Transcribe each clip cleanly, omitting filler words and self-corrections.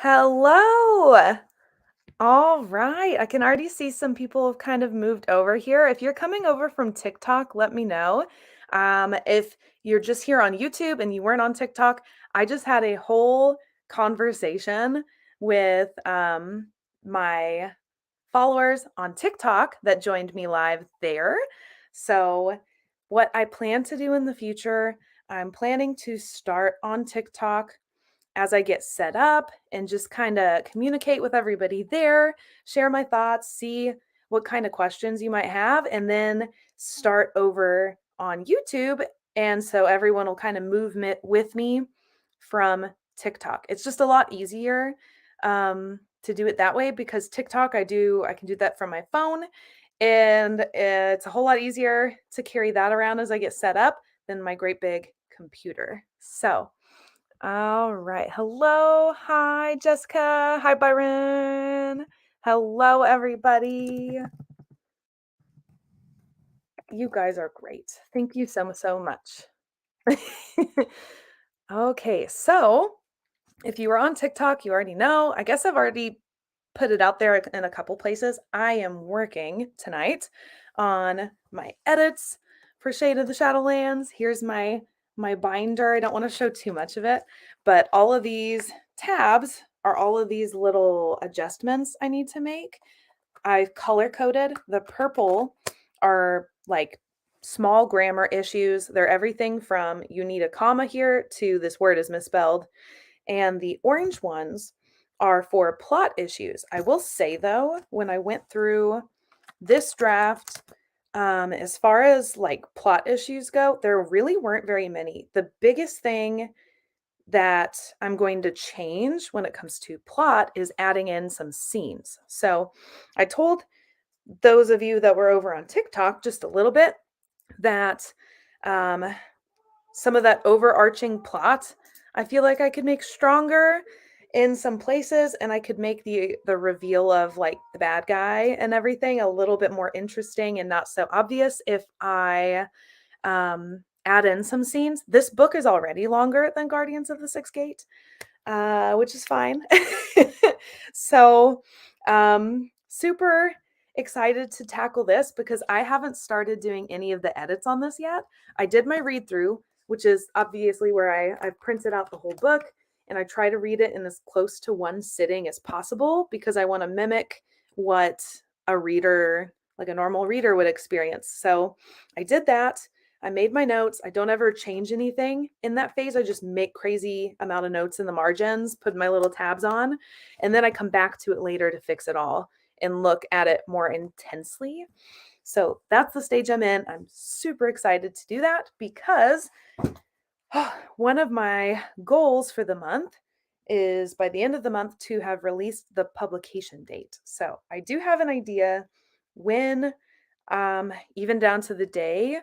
Hello. All right. I can already see some people have kind of moved over here. If you're coming over from TikTok, let me know. If you're just here on YouTube and you weren't on TikTok, I just had a whole conversation with my followers on TikTok that joined me live there. So, what I plan to do in the future, I'm planning to start on TikTok as I get set up and just kind of communicate with everybody there, share my thoughts, see what kind of questions you might have, and then start over on YouTube. And so everyone will kind of move with me from TikTok. It's just a lot easier to do it that way because TikTok, I can do that from my phone. And it's a whole lot easier to carry that around as I get set up than my great big computer. So, all right. Hello. Hi, Jessica. Hi, Byron. Hello, everybody. You guys are great. Thank you so much. Okay, so if you were on TikTok, you already know. I guess I've already put it out there in a couple places. I am working tonight on my edits for Shade of the Shadowlands. Here's my binder. I don't want to show too much of it, but all of these tabs are all of these little adjustments I need to make. I've color coded. The purple are like small grammar issues. They're everything from you need a comma here to this word is misspelled. And the orange ones are for plot issues. I will say though, when I went through this draft, as far as like plot issues go, there really weren't very many. The biggest thing that I'm going to change when it comes to plot is adding in some scenes. So I told those of you that were over on TikTok just a little bit that some of that overarching plot, I feel like I could make stronger in some places, and I could make the reveal of like the bad guy and everything a little bit more interesting and not so obvious if I add in some scenes. This book is already longer than Guardians of the Sixth Gate, which is fine. So, super excited to tackle this because I haven't started doing any of the edits on this yet. I did my read through, which is obviously where I've printed out the whole book and I try to read it in as close to one sitting as possible because I want to mimic what a reader, like a normal reader, would experience. So I did that. I made my notes. I don't ever change anything in that phase. I just make crazy amount of notes in the margins, put my little tabs on, and then I come back to it later to fix it all and look at it more intensely. So that's the stage I'm in. I'm super excited to do that because one of my goals for the month is by the end of the month to have released the publication date. So I do have an idea when, even down to the day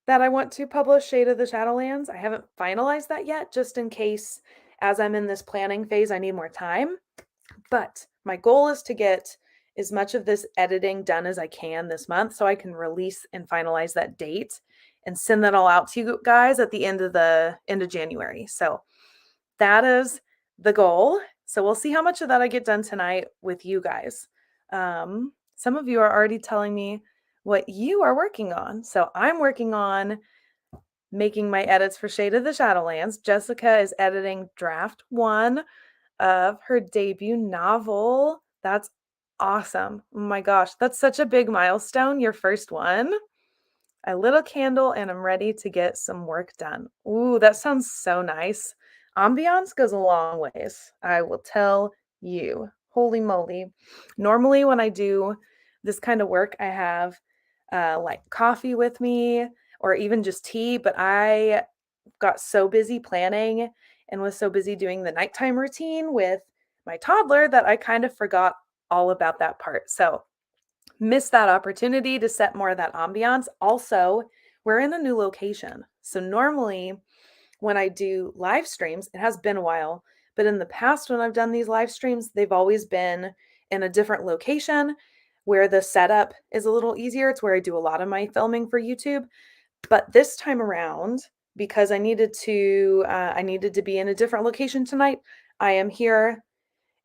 that I want to publish Shade of the Shadowlands. I haven't finalized that yet, just in case as I'm in this planning phase, I need more time. But my goal is to get as much of this editing done as I can this month so I can release and finalize that date and send that all out to you guys at the end of January. So that is the goal. So we'll see how much of that I get done tonight with you guys. Some of you are already telling me what you are working on. So I'm working on making my edits for Shade of the Shadowlands. Jessica is editing draft 1 of her debut novel. That's awesome. Oh my gosh, that's such a big milestone, your first one. I lit a candle and I'm ready to get some work done. Ooh, that sounds so nice. Ambiance goes a long ways, I will tell you. Holy moly. Normally when I do this kind of work, I have like coffee with me or even just tea, but I got so busy planning and was so busy doing the nighttime routine with my toddler that I kind of forgot all about that part. So missed that opportunity to set more of that ambiance. Also, we're in a new location. So normally when I do live streams, it has been a while, but in the past when I've done these live streams, they've always been in a different location where the setup is a little easier. It's where I do a lot of my filming for YouTube. But this time around, because I needed to be in a different location tonight, I am here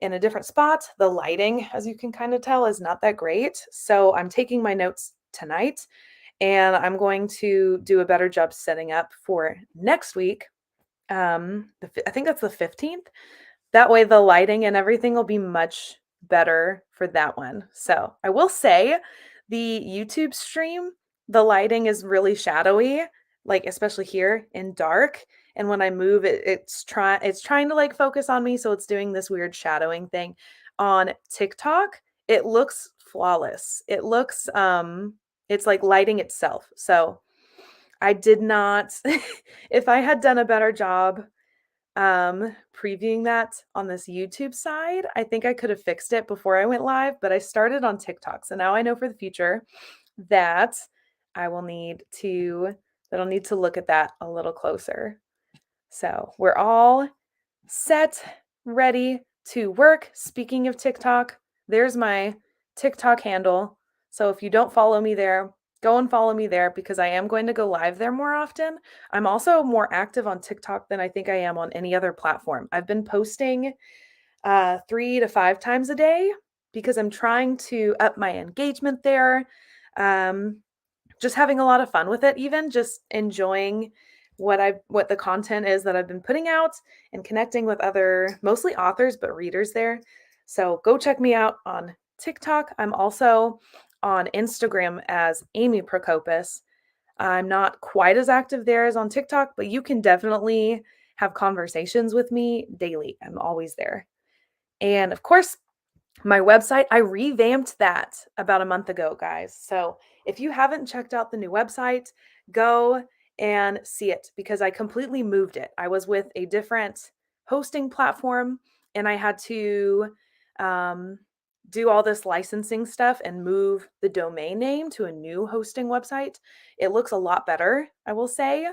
in a different spot. The lighting, as you can kind of tell, is not that great. So I'm taking my notes tonight and I'm going to do a better job setting up for next week. I think that's the 15th. That way the lighting and everything will be much better for that one. So I will say the YouTube stream, the lighting is really shadowy, like especially here in dark. And when I move it, it's trying to like focus on me. So it's doing this weird shadowing thing. On TikTok, it looks flawless. It's like lighting itself. So I did not if I had done a better job previewing that on this YouTube side, I think I could have fixed it before I went live, but I started on TikTok. So now I know for the future that I will need to that I'll need to look at that a little closer. So we're all set, ready to work. Speaking of TikTok, there's my TikTok handle. So if you don't follow me there, go and follow me there because I am going to go live there more often. I'm also more active on TikTok than I think I am on any other platform. I've been posting 3 to 5 times a day because I'm trying to up my engagement there. Um, just having a lot of fun with it, even just enjoying what the content is that I've been putting out and connecting with other mostly authors but readers there. So go check me out on TikTok. I'm also on Instagram as Amy Procopus. I'm not quite as active there as on TikTok, but you can definitely have conversations with me daily. I'm always there. And of course, my website, I revamped that about a month ago, guys. So if you haven't checked out the new website, go and see it because I completely moved it. I was with a different hosting platform and I had to um, do all this licensing stuff and move the domain name to a new hosting website. It looks a lot better, I will say.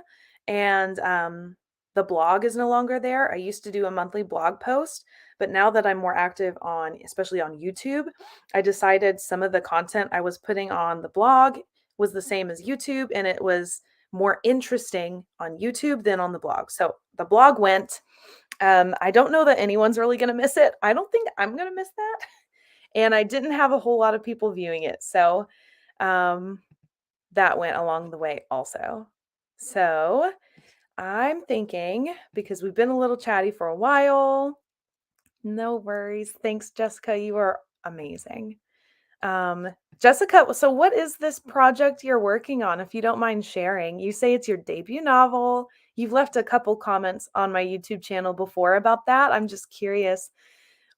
And the blog is no longer there. I used to do a monthly blog post, but now that I'm more active on, especially on YouTube, I decided some of the content I was putting on the blog was the same as YouTube and it was more interesting on YouTube than on the blog. So the blog went. I don't know that anyone's really going to miss it. I don't think I'm going to miss that. And I didn't have a whole lot of people viewing it. So um, that went along the way also. So I'm thinking because we've been a little chatty for a while. No worries. Thanks, Jessica. You are amazing. Um, Jessica, so what is this project you're working on, if you don't mind sharing? You say it's your debut novel. You've left a couple comments on my YouTube channel before about that. I'm just curious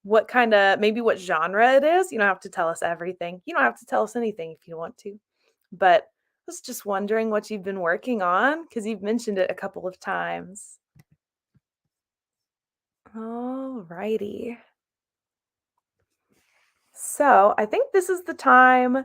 maybe what genre it is. You don't have to tell us everything. You don't have to tell us anything if you want to. But I was just wondering what you've been working on because you've mentioned it a couple of times. All righty. So I think this is the time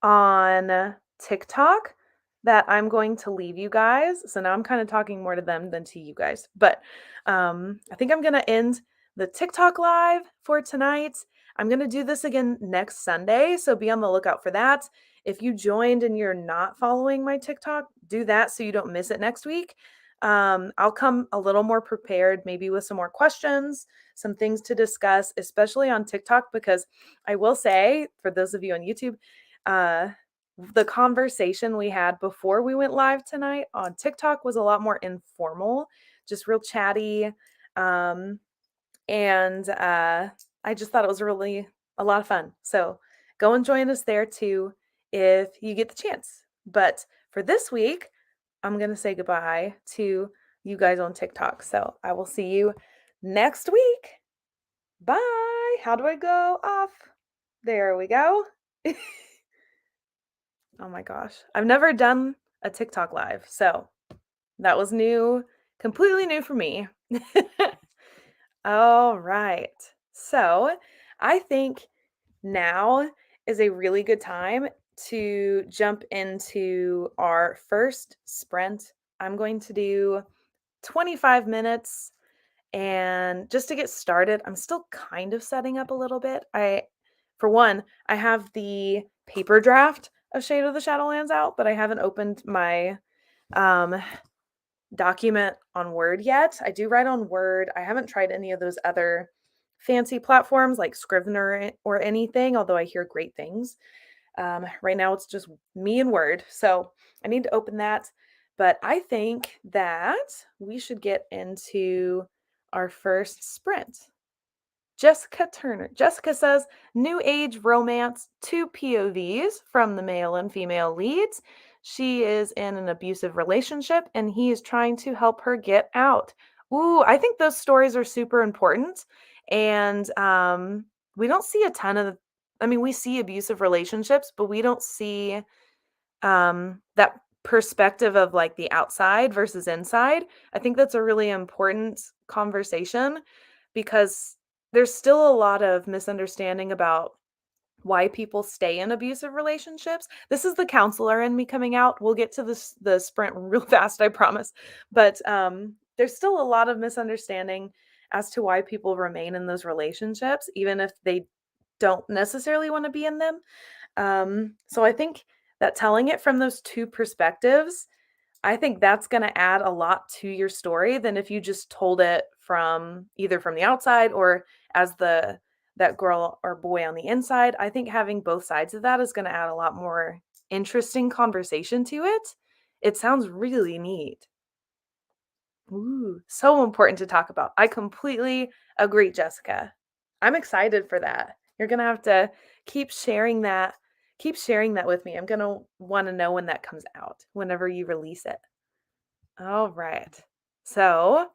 on TikTok that I'm going to leave you guys. So now I'm kind of talking more to them than to you guys. But I think I'm going to end the TikTok live for tonight. I'm going to do this again next Sunday. So be on the lookout for that. If you joined and you're not following my TikTok, do that so you don't miss it next week. I'll come a little more prepared, maybe with some more questions, some things to discuss, especially on TikTok, because I will say, for those of you on YouTube, uh, the conversation we had before we went live tonight on TikTok was a lot more informal, just real chatty. And I just thought it was really a lot of fun. So go and join us there too if you get the chance. But for this week, I'm going to say goodbye to you guys on TikTok. So I will see you next week. Bye. How do I go off? There we go. Oh my gosh. I've never done a TikTok live, so that was new, completely new for me. All right. So I think now is a really good time to jump into our first sprint. I'm going to do 25 minutes. And just to get started, I'm still kind of setting up a little bit. For one, I have the paper draft of Shade of the Shadowlands out, but I haven't opened my um, document on Word yet. I do write on Word. I haven't tried any of those other fancy platforms like Scrivener or anything, although I hear great things. Right now, it's just me and Word. So I need to open that. But I think that we should get into our first sprint. Jessica Turner. Jessica says, new age romance, two POVs from the male and female leads. She is in an abusive relationship and he is trying to help her get out. Ooh, I think those stories are super important. And we don't see a ton of, I mean, we see abusive relationships, but we don't see that perspective of like the outside versus inside. I think that's a really important conversation because there's still a lot of misunderstanding about why people stay in abusive relationships. This is the counselor in me coming out. We'll get to the sprint real fast, I promise. But there's still a lot of misunderstanding as to why people remain in those relationships, even if they don't necessarily want to be in them. So I think that telling it from those two perspectives, I think that's going to add a lot to your story than if you just told it from either from the outside or as that girl or boy on the inside. I think having both sides of that is going to add a lot more interesting conversation to it. It sounds really neat. Ooh, so important to talk about. I completely agree, Jessica. I'm excited for that. You're going to have to keep sharing that. Keep sharing that with me. I'm going to want to know when that comes out, whenever you release it. All right. So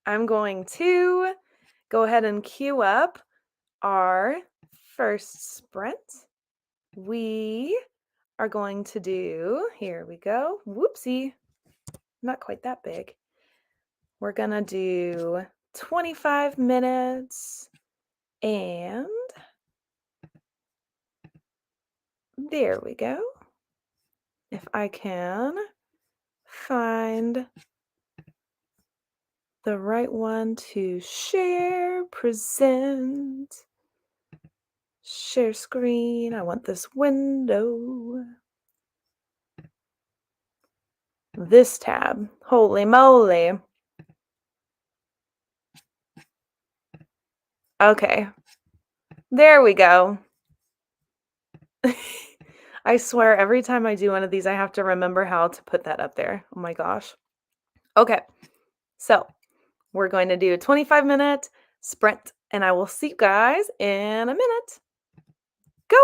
I'm going to go ahead and queue up our first sprint. We are going to do, here we go. Whoopsie. Not quite that big. We're going to do 25 minutes and there we go. If I can find the right one to share, present, share screen. I want this window. This tab. Holy moly. Okay. There we go. I swear every time I do one of these, I have to remember how to put that up there. Oh my gosh. Okay. So we're going to do a 25-minute sprint, and I will see you guys in a minute. Go!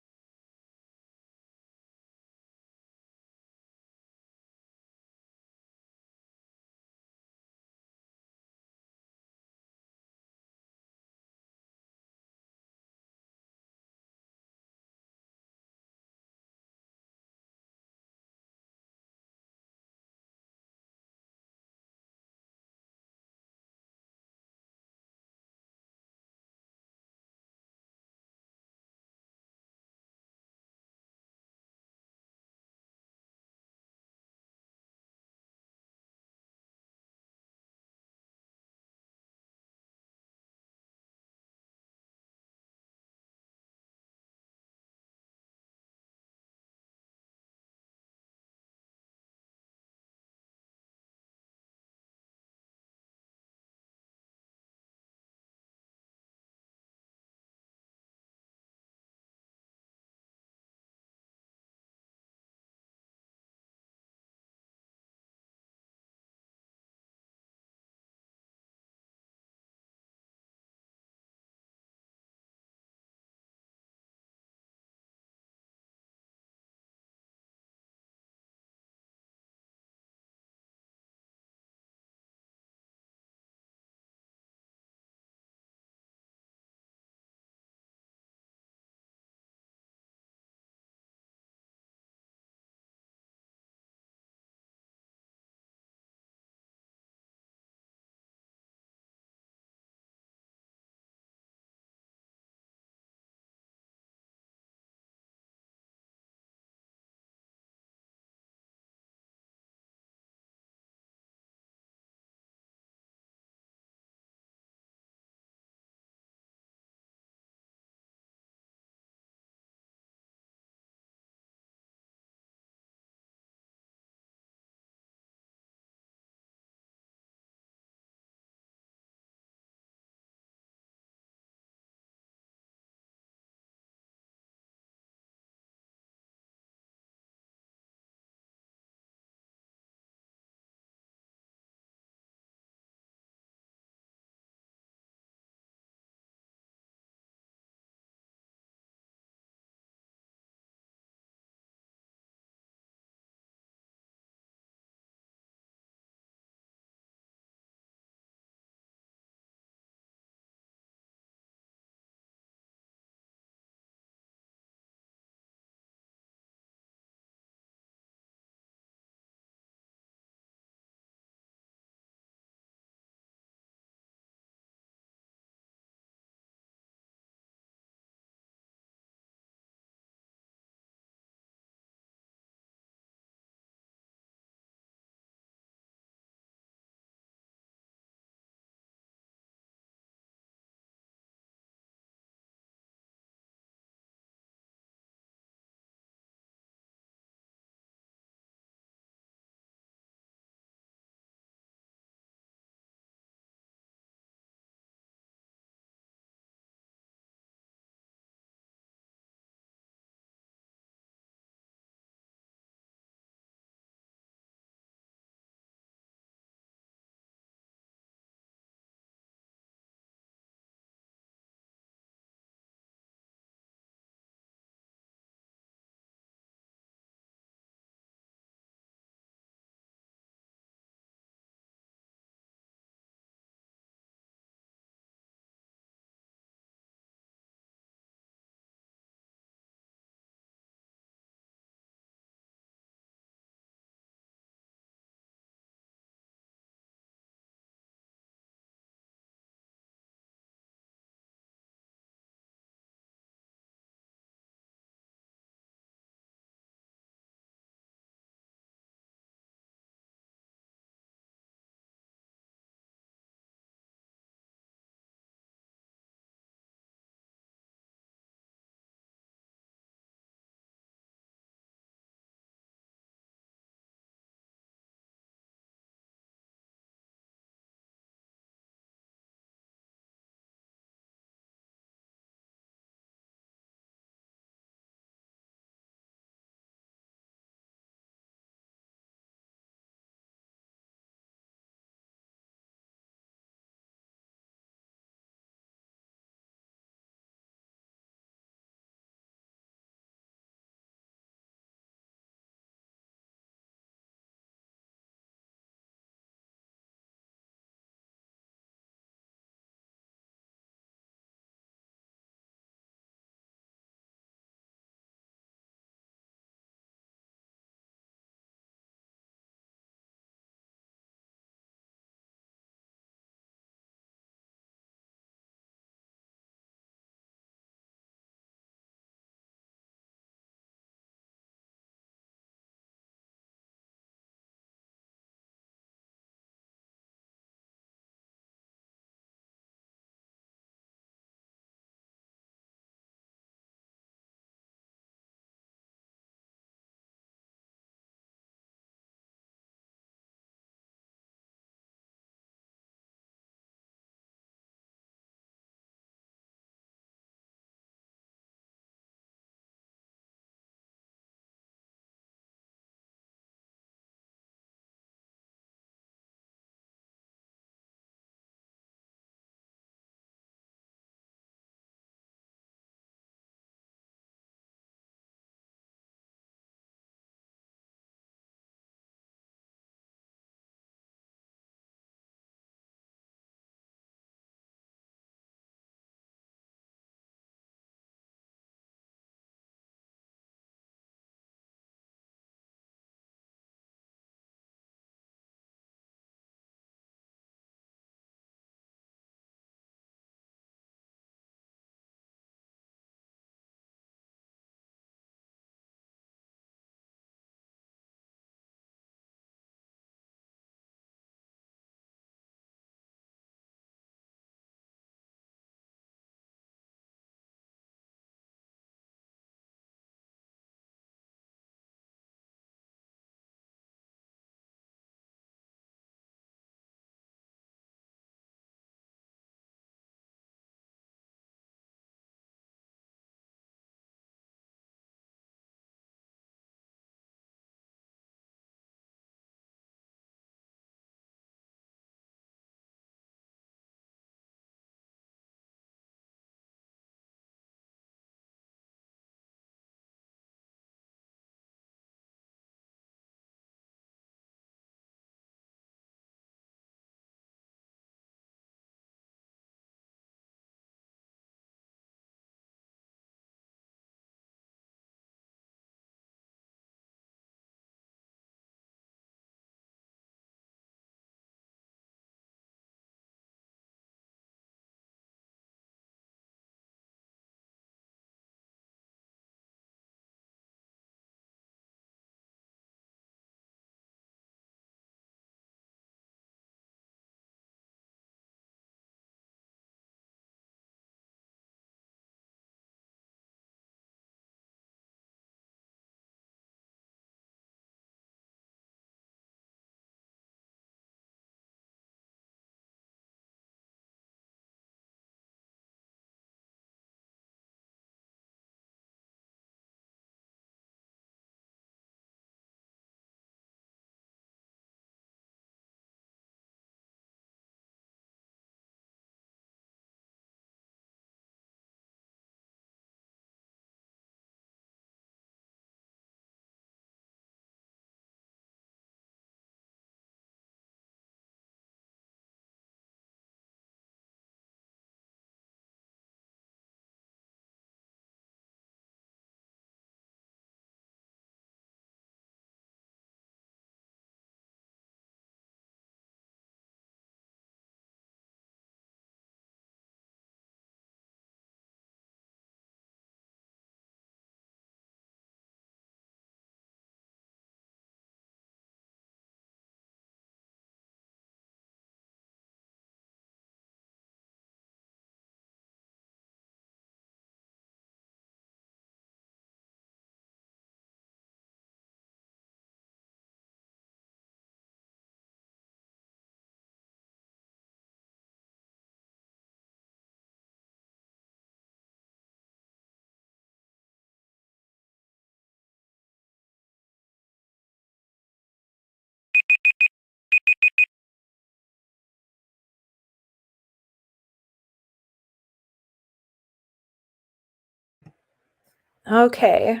Okay.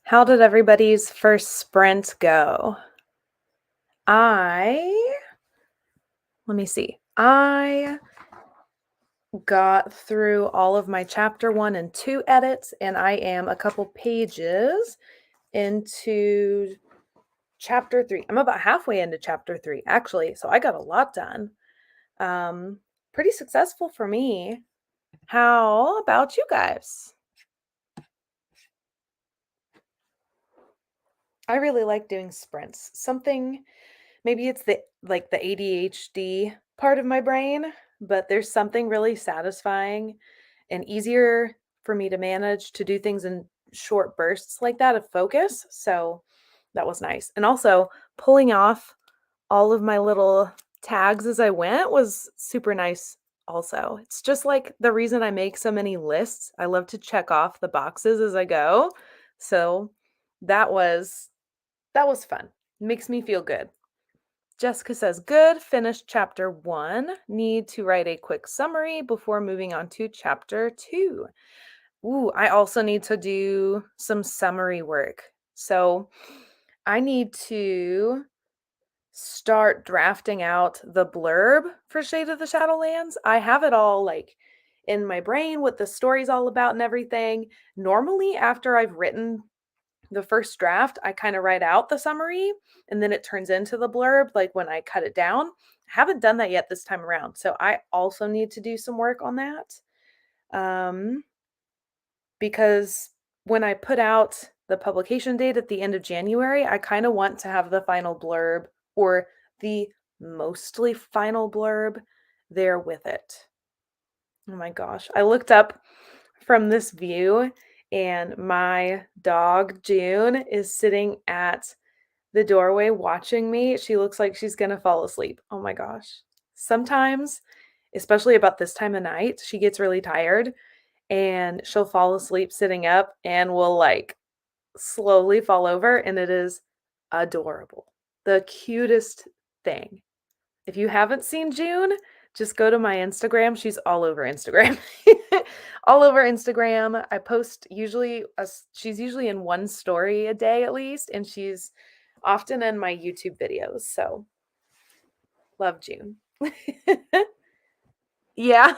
How did everybody's first sprint go? Let me see. I got through all of my chapter 1 and 2 edits, and I am a couple pages into chapter 3. I'm about halfway into chapter 3, actually, so I got a lot done. Pretty successful for me. How about you guys? I really like doing sprints. Maybe it's the ADHD part of my brain, but there's something really satisfying and easier for me to manage to do things in short bursts like that of focus. So that was nice. And also pulling off all of my little tags as I went was super nice also. It's just like the reason I make so many lists. I love to check off the boxes as I go. So that was fun. Makes me feel good. Jessica says, good, finished chapter 1. Need to write a quick summary before moving on to chapter 2. Ooh, I also need to do some summary work. So I need to start drafting out the blurb for Shade of the Shadowlands. I have it all like in my brain what the story's all about and everything. Normally, after I've written the first draft, I kind of write out the summary and then it turns into the blurb, like when I cut it down. I haven't done that yet this time around. So I also need to do some work on that. Because when I put out the publication date at the end of January, I kind of want to have the final blurb or the mostly final blurb there with it. Oh my gosh. I looked up from this view and my dog June is sitting at the doorway watching me. She looks like she's going to fall asleep. Oh my gosh. Sometimes, especially about this time of night, she gets really tired and she'll fall asleep sitting up and will like slowly fall over, and it is adorable. The cutest thing. If you haven't seen June, just go to my Instagram. She's all over Instagram. All over Instagram. I post she's usually in one story a day at least, and she's often in my YouTube videos. So love June. Yeah.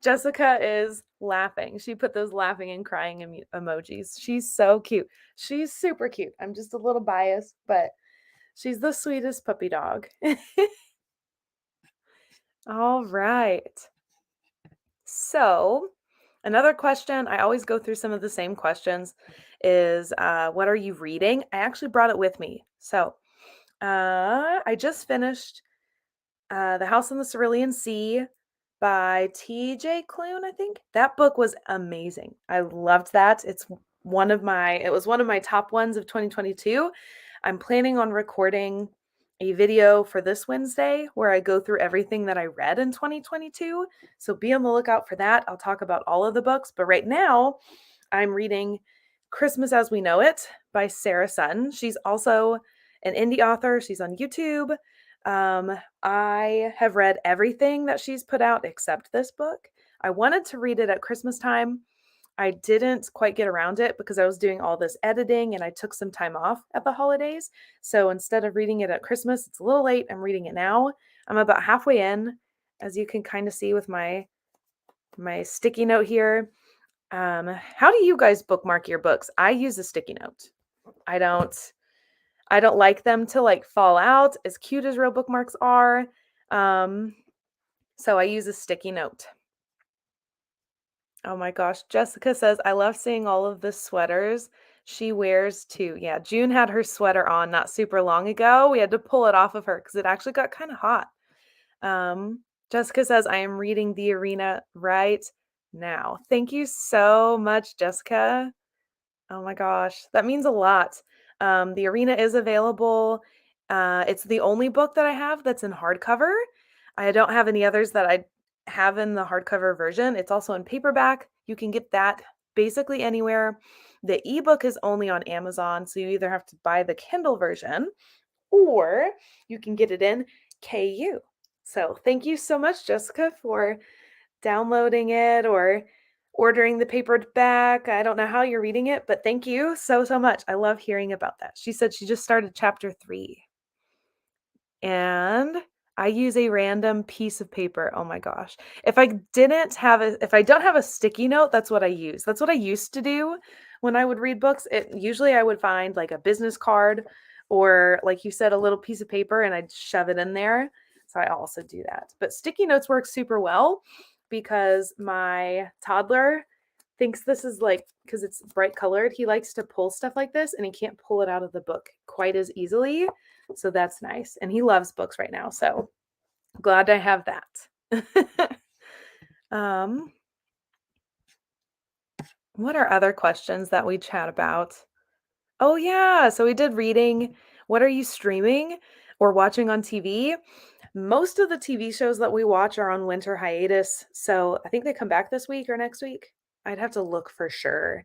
Jessica is laughing. She put those laughing and crying emojis. She's so cute. She's super cute. I'm just a little biased, but she's the sweetest puppy dog. All right. So, another question, I always go through some of the same questions, is what are you reading? I actually brought it with me. So, I just finished The House on the Cerulean Sea by T.J. Klune, I think. That book was amazing. I loved that. It was one of my top ones of 2022. I'm planning on recording a video for this Wednesday where I go through everything that I read in 2022. So be on the lookout for that. I'll talk about all of the books, but right now I'm reading Christmas as We Know It by Sarah Sutton. She's also an indie author. She's on YouTube. I have read everything that she's put out except this book. I wanted to read it at Christmas time. I didn't quite get around it because I was doing all this editing and I took some time off at the holidays. So instead of reading it at Christmas, it's a little late. I'm reading it now. I'm about halfway in, as you can kind of see with my sticky note here. How do you guys bookmark your books? I use a sticky note. I don't like them to like fall out, as cute as real bookmarks are. So I use a sticky note. Oh my gosh. Jessica says, I love seeing all of the sweaters she wears too. Yeah, June had her sweater on not super long ago. We had to pull it off of her because it actually got kind of hot. Jessica says, I am reading The Arena right now. Thank you so much, Jessica. Oh my gosh, that means a lot. The Arena is available. It's the only book that I have that's in hardcover. I don't have any others that I have in the hardcover version. It's also in paperback. You can get that basically anywhere. The ebook is only on Amazon, so you either have to buy the Kindle version or you can get it in KU. So thank you so much, Jessica, for downloading it or ordering the paper back. I don't know how you're reading it, but thank you so, so much. I love hearing about that. She said she just started chapter 3. And I use a random piece of paper. Oh my gosh. If I don't have a sticky note, that's what I use. That's what I used to do when I would read books. Usually I would find like a business card or like you said, a little piece of paper and I'd shove it in there. So I also do that. But sticky notes work super well because my toddler thinks this is like, because it's bright colored, he likes to pull stuff like this and he can't pull it out of the book quite as easily. So that's nice. And he loves books right now. So glad I have that. um, what are other questions that we chat about? Oh, yeah. So we did reading. What are you streaming or watching on TV? Most of the TV shows that we watch are on winter hiatus. So I think they come back this week or next week. I'd have to look for sure.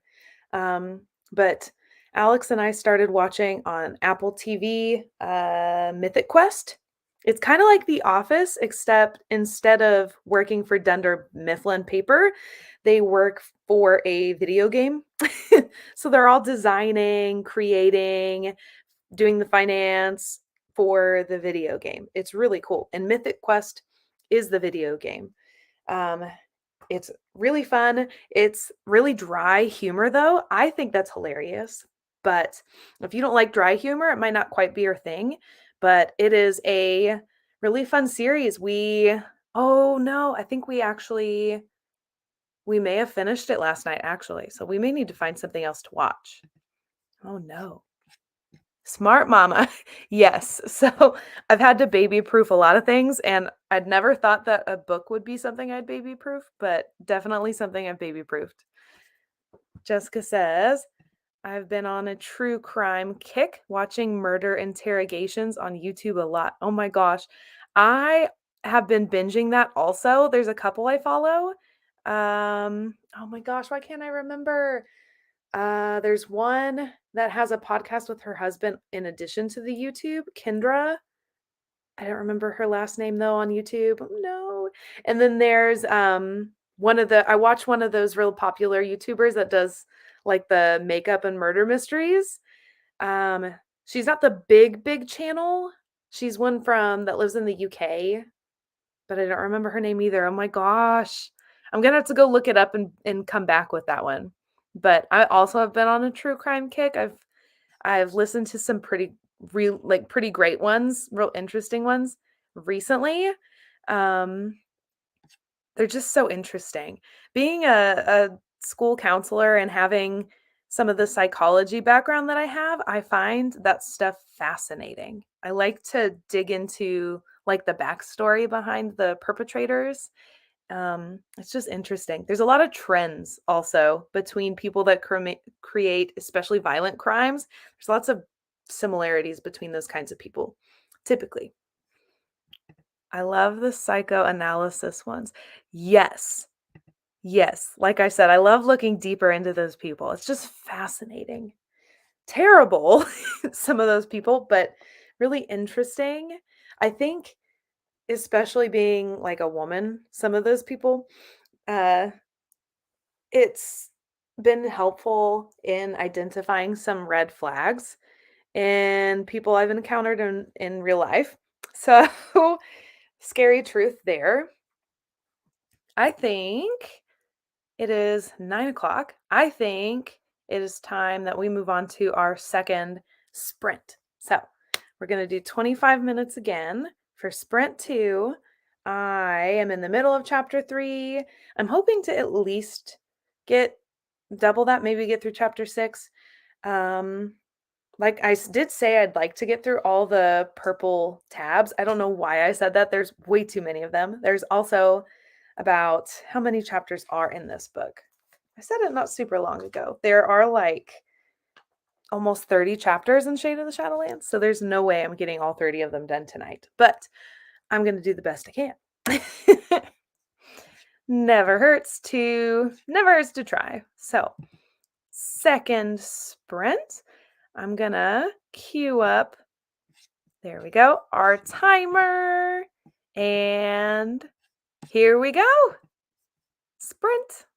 But Alex and I started watching on Apple TV Mythic Quest. It's kind of like The Office, except instead of working for Dunder Mifflin Paper, they work for a video game. So they're all designing, creating, doing the finance for the video game. It's really cool. And Mythic Quest is the video game. It's really fun. It's really dry humor, though. I think that's hilarious. But if you don't like dry humor, it might not quite be your thing. But it is a really fun series. Oh no, I think we may have finished it last night, actually. So we may need to find something else to watch. Oh no. Smart mama. Yes. So I've had to baby proof a lot of things, and I'd never thought that a book would be something I'd baby proof, but definitely something I've baby proofed. Jessica says, I've been on a true crime kick watching murder interrogations on YouTube a lot. Oh my gosh. I have been binging that also. There's a couple I follow. Oh my gosh, why can't I remember? There's one that has a podcast with her husband in addition to the YouTube, Kendra. I don't remember her last name though on YouTube. No. And then there's I watch one of those real popular YouTubers that does like the makeup and murder mysteries. She's not the big channel. She's one from that lives in the UK, but I don't remember her name either. Oh my gosh. I'm gonna have to go look it up and come back with that one. But I also have been on a true crime kick. I've listened to some pretty great ones, real interesting ones recently. Um, they're just so interesting. Being a school counselor and having some of the psychology background that I have, I find that stuff fascinating. I like to dig into like the backstory behind the perpetrators. It's just interesting. There's a lot of trends also between people that create especially violent crimes. There's lots of similarities between those kinds of people, typically. I love the psychoanalysis ones. Yes. Yes. Like I said, I love looking deeper into those people. It's just fascinating. Terrible, some of those people, but really interesting. I think, especially being like a woman, some of those people, uh, it's been helpful in identifying some red flags in people I've encountered in real life. So, scary truth there. I think it is 9 o'clock. I think it is time that we move on to our second sprint. So, we're going to do 25 minutes again for sprint 2. I am in the middle of chapter 3. I'm hoping to at least get double that, maybe get through chapter 6. Like I did say, I'd like to get through all the purple tabs. I don't know why I said that. There's way too many of them. There's also about how many chapters are in this book. I said it not super long ago. There are like almost 30 chapters in Shade of the Shadowlands, so there's no way I'm getting all 30 of them done tonight, but I'm going to do the best I can. Never hurts to try. So, second sprint, I'm going to queue up, there we go, our timer, and here we go. Sprint.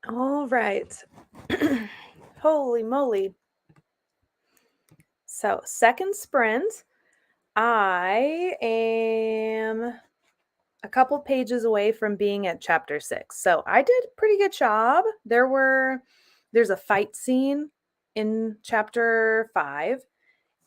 All right. Holy moly. So, second sprint, I am a couple pages away from being at chapter 6. So, I did a pretty good job. There's a fight scene in chapter 5.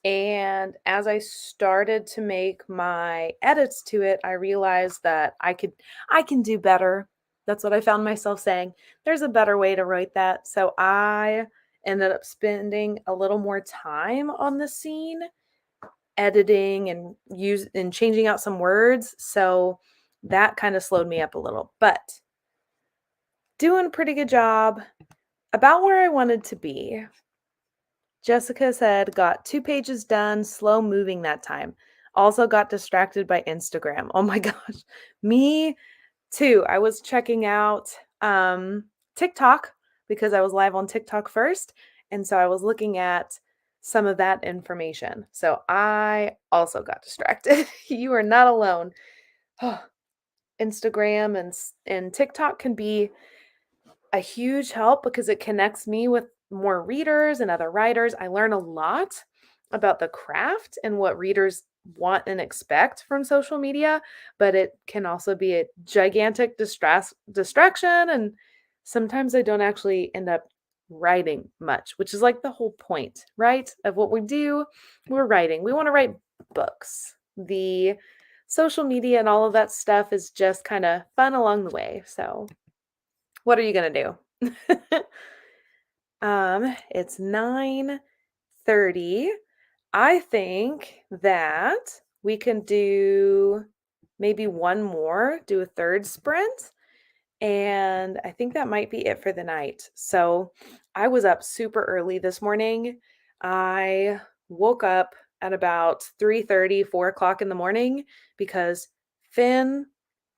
And as I started to make my edits to it, I realized that I can do better. That's what I found myself saying. There's a better way to write that. So I ended up spending a little more time on the scene, editing and changing out some words. So that kind of slowed me up a little. But doing a pretty good job, about where I wanted to be. Jessica said, got 2 pages done, slow moving that time. Also got distracted by Instagram. Oh my gosh. Me too. I was checking out TikTok because I was live on TikTok first. And so I was looking at some of that information. So I also got distracted. You are not alone. Oh, Instagram and TikTok can be a huge help because it connects me with more readers and other writers. I learn a lot about the craft and what readers want and expect from social media, but it can also be a gigantic distraction. And sometimes I don't actually end up writing much, which is like the whole point, right? Of what we do, we're writing. We want to write books. The social media and all of that stuff is just kind of fun along the way. So, what are you going to do? It's 9:30. I think that we can do maybe one more, do a third sprint, and I think that might be it for the night. So, I was up super early this morning. I woke up at about 3:30, 4 o'clock in the morning because Finn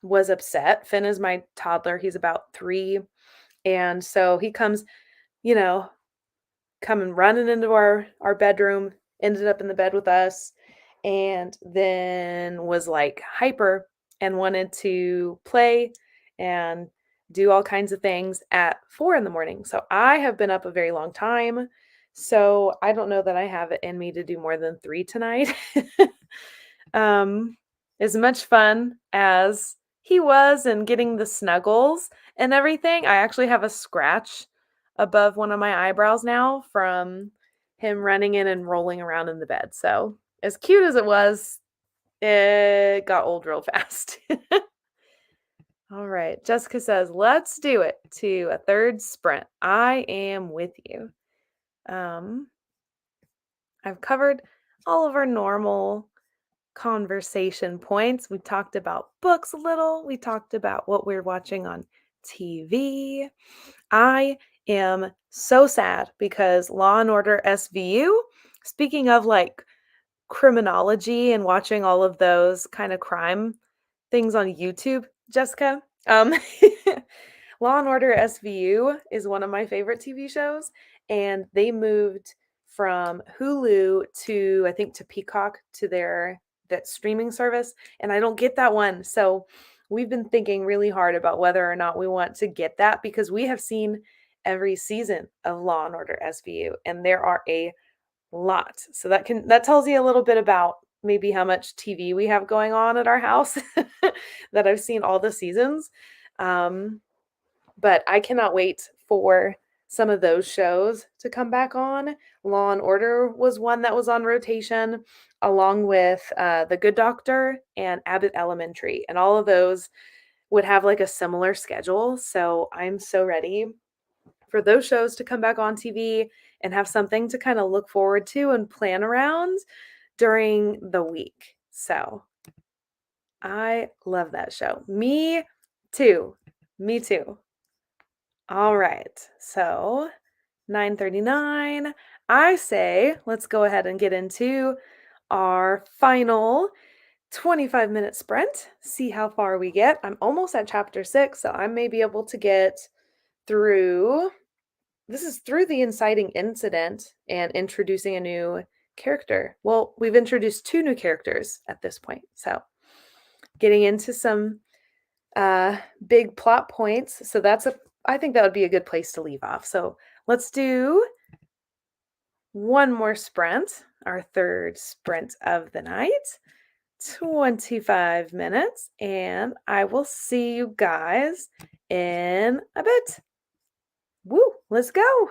was upset. Finn is my toddler. He's about 3. And so he comes, you know, coming running into our bedroom, ended up in the bed with us, and then was like hyper and wanted to play and do all kinds of things at 4 in the morning. So I have been up a very long time. So I don't know that I have it in me to do more than 3 tonight. um, as much fun as he was and getting the snuggles and everything, I actually have a scratch above one of my eyebrows now from him running in and rolling around in the bed. So, as cute as it was, it got old real fast. All right. Jessica says, let's do it to a third sprint. I am with you. Um, I've covered all of our normal conversation points. We talked about books a little. We talked about what we're watching on TV. I am so sad because Law and Order SVU, speaking of like criminology and watching all of those kind of crime things on YouTube, Jessica, Law and Order SVU is one of my favorite TV shows, and they moved from Hulu to I think to Peacock to their that streaming service, and I don't get that one. So we've been thinking really hard about whether or not we want to get that because we have seen every season of Law and Order SVU, and there are a lot. So that tells you a little bit about maybe how much TV we have going on at our house that I've seen all the seasons. Um, but I cannot wait for some of those shows to come back on. Law and Order was one that was on rotation, along with The Good Doctor and Abbott Elementary. And all of those would have like a similar schedule. So I'm so ready for those shows to come back on TV and have something to kind of look forward to and plan around during the week. So I love that show. Me too. Me too. All right. So 9:39. I say let's go ahead and get into our final 25-minute sprint. See how far we get. I'm almost at chapter 6, so I may be able to get through this is through the inciting incident and introducing a new character. Well, we've introduced 2 new characters at this point. So, getting into some big plot points. So that's I think that would be a good place to leave off. So let's do one more sprint, our third sprint of the night, 25 minutes, and I will see you guys in a bit. Woo, let's go.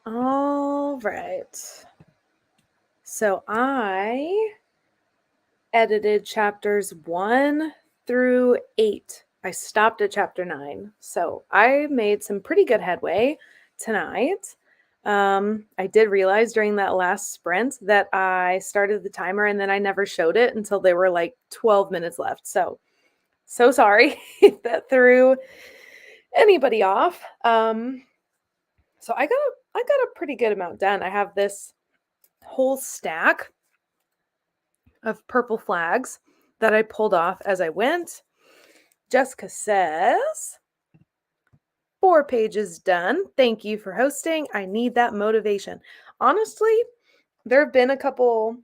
All right. So I edited chapters 1 through 8. I stopped at chapter 9. So I made some pretty good headway tonight. I did realize during that last sprint that I started the timer and then I never showed it until there were like 12 minutes left. So sorry if that threw anybody off. So I got a pretty good amount done. I have this whole stack of purple flags that I pulled off as I went. Jessica says, 4 pages done. Thank you for hosting. I need that motivation. Honestly, there have been a couple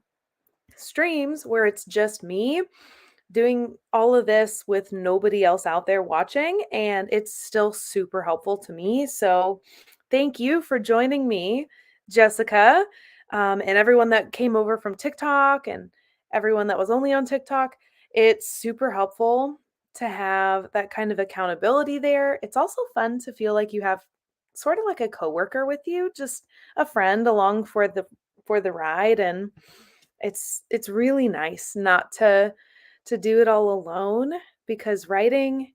streams where it's just me doing all of this with nobody else out there watching, and it's still super helpful to me. So thank you for joining me, Jessica, and everyone that came over from TikTok and everyone that was only on TikTok. It's super helpful to have that kind of accountability there. It's also fun to feel like you have sort of like a coworker with you, just a friend along for the ride, and it's really nice not to do it all alone, because writing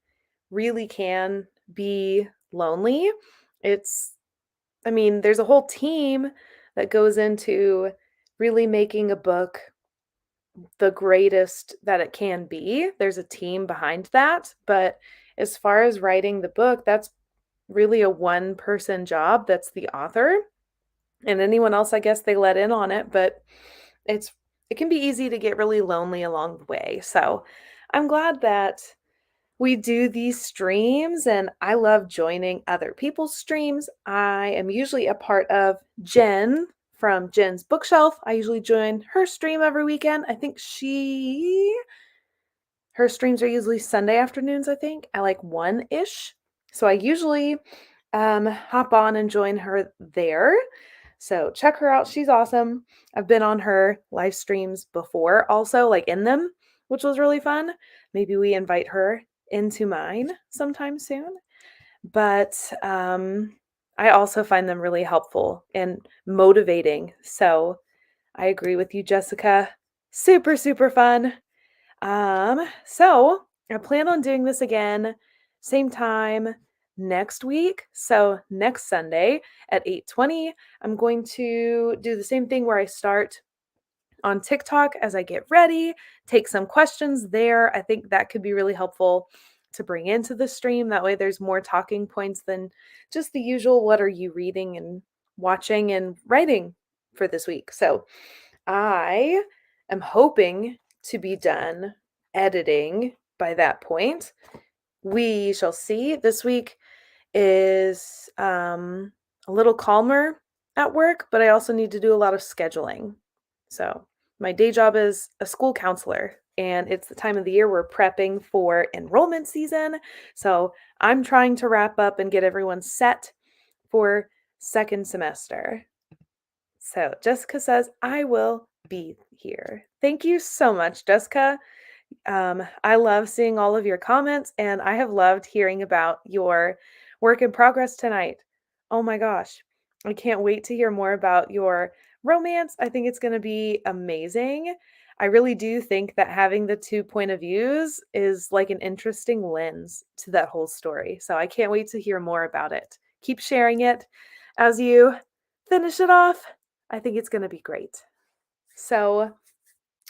really can be lonely. It's I mean, there's a whole team that goes into really making a book the greatest that it can be. There's a team behind that, but as far as writing the book, that's really a one person job. That's the author, and anyone else, I guess, they let in on it, but it's it can be easy to get really lonely along the way. So I'm glad that we do these streams, and I love joining other people's streams. I am usually a part of Jen from Jen's Bookshelf. I usually join her stream every weekend. I think her streams are usually Sunday afternoons, I think, at like 1-ish. So I usually hop on and join her there. So check her out. She's awesome. I've been on her live streams before, also, like in them, which was really fun. Maybe we invite her into mine sometime soon. But I also find them really helpful and motivating. So I agree with you, Jessica. Super, super fun. So I plan on doing this again, same time next week. So next Sunday at 8:20, I'm going to do the same thing where I start on TikTok as I get ready, take some questions there. I think that could be really helpful to bring into the stream. That way there's more talking points than just the usual what are you reading and watching and writing for this week. So I am hoping to be done editing by that point. We shall see. This week is a little calmer at work, but I also need to do a lot of scheduling. So, my day job is a school counselor, and it's the time of the year we're prepping for enrollment season. So, I'm trying to wrap up and get everyone set for second semester. So Jessica says, I will be here. Thank you so much, Jessica. I love seeing all of your comments, and I have loved hearing about your work in progress tonight. Oh my gosh. I can't wait to hear more about your romance. I think it's going to be amazing. I really do think that having the 2 point of views is like an interesting lens to that whole story. So I can't wait to hear more about it. Keep sharing it as you finish it off. I think it's going to be great. So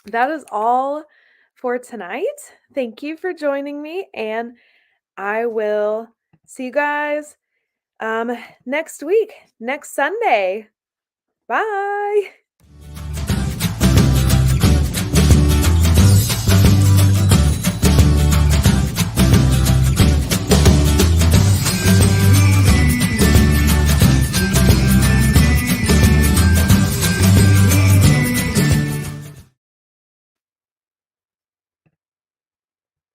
that is all for tonight. Thank you for joining me, and I will see you guys next week, next Sunday. Bye.